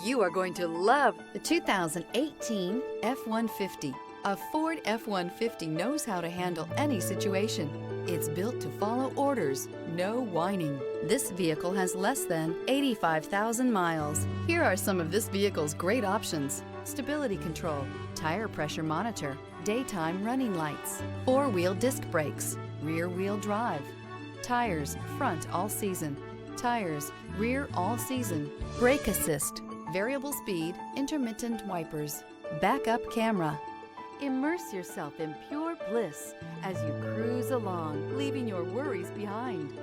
You are going to love the 2018 F-150. A Ford F-150 knows how to handle any situation. It's built to follow orders, no whining. This vehicle has less than 85,000 miles. Here are some of this vehicle's great options: stability control, tire pressure monitor, daytime running lights, four-wheel disc brakes, rear-wheel drive, tires front all season, tires rear all season, brake assist, variable speed, intermittent wipers, backup camera. Immerse yourself in pure bliss as you cruise along, leaving your worries behind.